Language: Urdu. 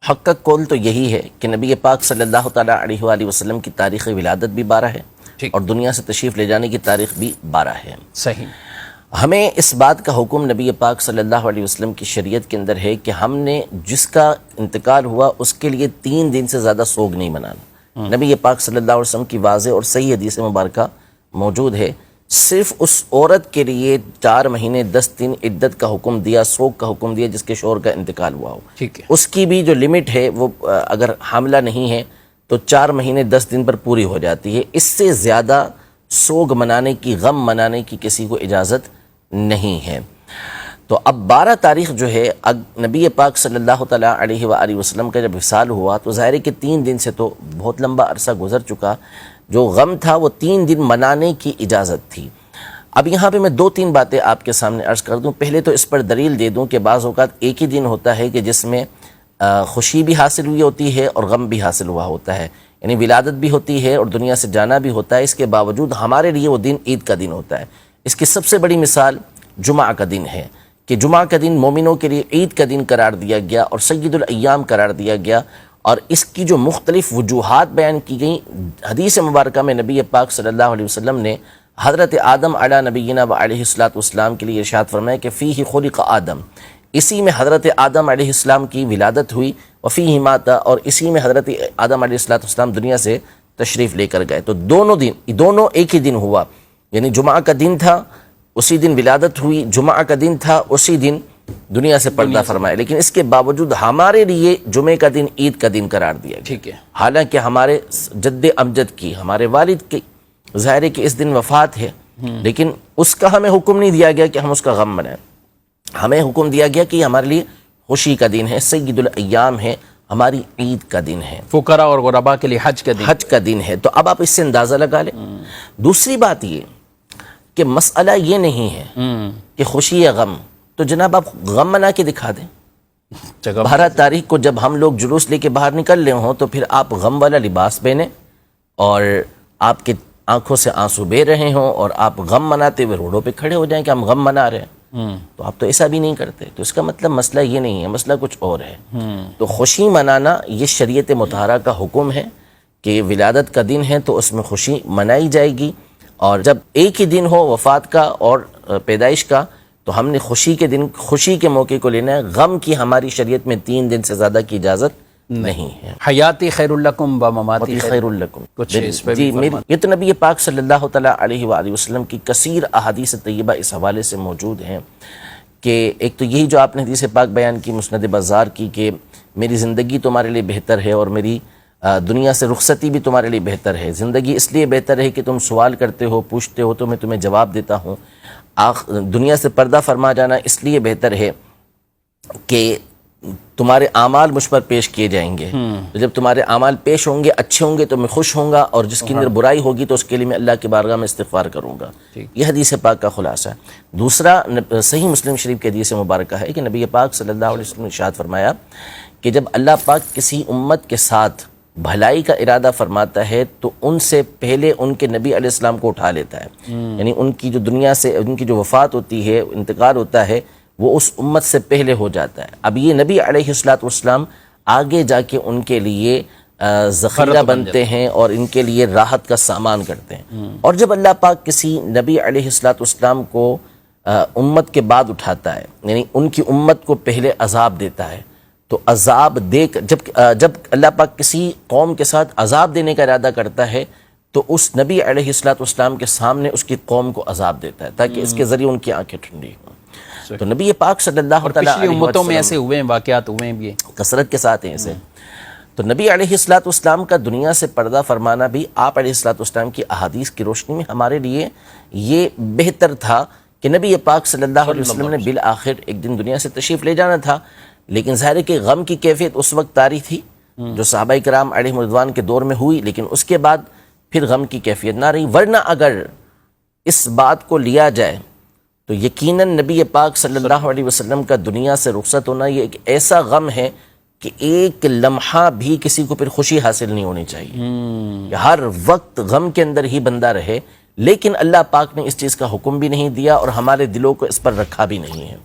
حق کا قول تو یہی ہے کہ نبی پاک صلی اللہ تعالیٰ علیہ وآلہ وسلم کی تاریخ ولادت بھی 12 ہے اور دنیا سے تشریف لے جانے کی تاریخ بھی 12 ہے۔ صحیح۔ ہمیں اس بات کا حکم نبی پاک صلی اللہ علیہ وسلم کی شریعت کے اندر ہے کہ ہم نے جس کا انتقال ہوا اس کے لیے 3 دن سے زیادہ سوگ نہیں منانا۔ نبی پاک صلی اللہ علیہ وسلم کی واضح اور صحیح حدیث مبارکہ موجود ہے، صرف اس عورت کے لیے 4 مہینے 10 دن عدت کا حکم دیا، سوگ کا حکم دیا جس کے شوہر کا انتقال ہوا ہو۔ ٹھیک ہے۔ اس کی بھی جو لمٹ ہے وہ اگر حاملہ نہیں ہے تو 4 مہینے 10 دن پر پوری ہو جاتی ہے، اس سے زیادہ سوگ منانے کی، غم منانے کی کسی کو اجازت نہیں ہے۔ تو اب 12 تاریخ جو ہے نبی پاک صلی اللہ تعالیٰ علیہ وآلہ وسلم کا جب وصال ہوا تو ظاہر ہے کہ 3 دن سے تو بہت لمبا عرصہ گزر چکا، جو غم تھا وہ 3 دن منانے کی اجازت تھی۔ اب یہاں پہ میں 2-3 باتیں آپ کے سامنے عرض کر دوں۔ پہلے تو اس پر دلیل دے دوں کہ بعض اوقات ایک ہی دن ہوتا ہے کہ جس میں خوشی بھی حاصل ہوئی ہوتی ہے اور غم بھی حاصل ہوا ہوتا ہے، یعنی ولادت بھی ہوتی ہے اور دنیا سے جانا بھی ہوتا ہے، اس کے باوجود ہمارے لیے وہ دن عید کا دن ہوتا ہے۔ اس کی سب سے بڑی مثال جمعہ کا دن ہے کہ جمعہ کا دن مومنوں کے لیے عید کا دن قرار دیا گیا اور سید الایام قرار دیا گیا، اور اس کی جو مختلف وجوہات بیان کی گئیں حدیث مبارکہ میں نبی پاک صلی اللہ علیہ وسلم نے حضرت آدم علی نبینا و علیہ السلام کے لیے ارشاد فرمایا کہ فیہ خلق آدم، اسی میں حضرت آدم علیہ السلام کی ولادت ہوئی، وفیہ مات، اور اسی میں حضرت آدم علیہ السلام دنیا سے تشریف لے کر گئے۔ تو دونوں ایک ہی دن ہوا، یعنی جمعہ کا دن تھا اسی دن ولادت ہوئی، جمعہ کا دن تھا اسی دن دنیا سے پردہ فرمایا، لیکن اس کے باوجود ہمارے لیے جمعے کا دن عید کا دن قرار دیا گیا۔ ٹھیک ہے۔ حالانکہ ہمارے جد امجد کی، ہمارے والد کی ظاہر ہے کہ اس دن وفات ہے، لیکن اس کا ہمیں حکم نہیں دیا گیا کہ ہم اس کا غم منائیں، ہمیں حکم دیا گیا کہ ہمارے لیے خوشی کا دن ہے، سید الایام ہے، ہماری عید کا دن ہے، فقراء اور غرباء کے لیے حج کا دن ہے۔ تو اب آپ اس سے اندازہ لگا لیں۔ دوسری بات یہ کہ مسئلہ یہ نہیں ہے کہ خوشی یا غم، تو جناب آپ غم منا کے دکھا دیں۔ 12 تاریخ کو جب ہم لوگ جلوس لے کے باہر نکل رہے ہوں تو پھر آپ غم والا لباس پہنیں اور آپ کے آنکھوں سے آنسو بہہ رہے ہوں اور آپ غم مناتے ہوئے روڈوں پہ کھڑے ہو جائیں کہ ہم غم منا رہے ہیں، تو آپ تو ایسا بھی نہیں کرتے۔ تو اس کا مطلب مسئلہ یہ نہیں ہے، مسئلہ کچھ اور ہے۔ تو خوشی منانا یہ شریعت مطہرہ کا حکم ہے کہ ولادت کا دن ہے تو اس میں خوشی منائی جائے گی، اور جب ایک ہی دن ہو وفات کا اور پیدائش کا تو ہم نے خوشی کے موقع کو لینا ہے۔ غم کی ہماری شریعت میں 3 دن سے زیادہ کی اجازت نہیں ہے۔ حیاتی خیر لکم و مماتی خیر لکم، کچھ اس پہ جی یہ تو نبی پاک صلی اللہ تعالیٰ علیہ وآلہ وسلم کی کثیر احادیث طیبہ اس حوالے سے موجود ہیں کہ ایک تو یہی جو آپ نے حدیث پاک بیان کی مسند بزار کی کہ میری زندگی تمہارے لیے بہتر ہے اور میری دنیا سے رخصتی بھی تمہارے لیے بہتر ہے۔ زندگی اس لیے بہتر ہے کہ تم سوال کرتے ہو، پوچھتے ہو تو میں تمہیں جواب دیتا ہوں۔ دنیا سے پردہ فرما جانا اس لیے بہتر ہے کہ تمہارے اعمال مجھ پر پیش کیے جائیں گے، تو جب تمہارے اعمال پیش ہوں گے اچھے ہوں گے تو میں خوش ہوں گا، اور جس کے اندر برائی ہوگی تو اس کے لیے میں اللہ کی بارگاہ میں استغفار کروں گا۔ یہ حدیث پاک کا خلاصہ ہے۔ دوسرا صحیح مسلم شریف کی حدیث مبارکہ ہے کہ نبی پاک صلی اللہ علیہ وسلم نے ارشاد فرمایا کہ جب اللہ پاک کسی امت کے ساتھ بھلائی کا ارادہ فرماتا ہے تو ان سے پہلے ان کے نبی علیہ السلام کو اٹھا لیتا ہے، یعنی ان کی جو دنیا سے ان کی جو وفات ہوتی ہے، انتقال ہوتا ہے، وہ اس امت سے پہلے ہو جاتا ہے۔ اب یہ نبی علیہ السلام آگے جا کے ان کے لیے ذخیرہ بنتے ہیں اور ان کے لیے راحت کا سامان کرتے ہیں۔ اور جب اللہ پاک کسی نبی علیہ السلام کو امت کے بعد اٹھاتا ہے، یعنی ان کی امت کو پہلے عذاب دیتا ہے، تو عذاب دے کر جب اللہ پاک کسی قوم کے ساتھ عذاب دینے کا ارادہ کرتا ہے تو اس نبی علیہ السلام کے سامنے اس کی قوم کو عذاب دیتا ہے تاکہ اس کے ذریعے ان کی آنکھیں ٹھنڈی ہوں۔ تو نبی پاک صلی اللہ علیہ وسلم پچھلی امتوں میں ایسے ہوئے ہیں، واقعات ہوئے ہیں بھی کثرت کے ساتھ ہیں ایسے۔ تو نبی علیہ السلام کا دنیا سے پردہ فرمانا بھی آپ علیہ السلام کی احادیث کی روشنی میں ہمارے لیے یہ بہتر تھا کہ نبی پاک صلی اللہ علیہ وسلم نے بالآخر ایک دن دنیا سے تشریف لے جانا تھا، لیکن ظاہر ہے کہ غم کی کیفیت اس وقت طاری تھی جو صحابہ کرام علیہم رضوان کے دور میں ہوئی، لیکن اس کے بعد پھر غم کی کیفیت نہ رہی۔ ورنہ اگر اس بات کو لیا جائے تو یقیناً نبی پاک صلی اللہ علیہ وسلم کا دنیا سے رخصت ہونا یہ ایک ایسا غم ہے کہ ایک لمحہ بھی کسی کو پھر خوشی حاصل نہیں ہونی چاہیے، ہر وقت غم کے اندر ہی بندہ رہے، لیکن اللہ پاک نے اس چیز کا حکم بھی نہیں دیا اور ہمارے دلوں کو اس پر رکھا بھی نہیں ہے۔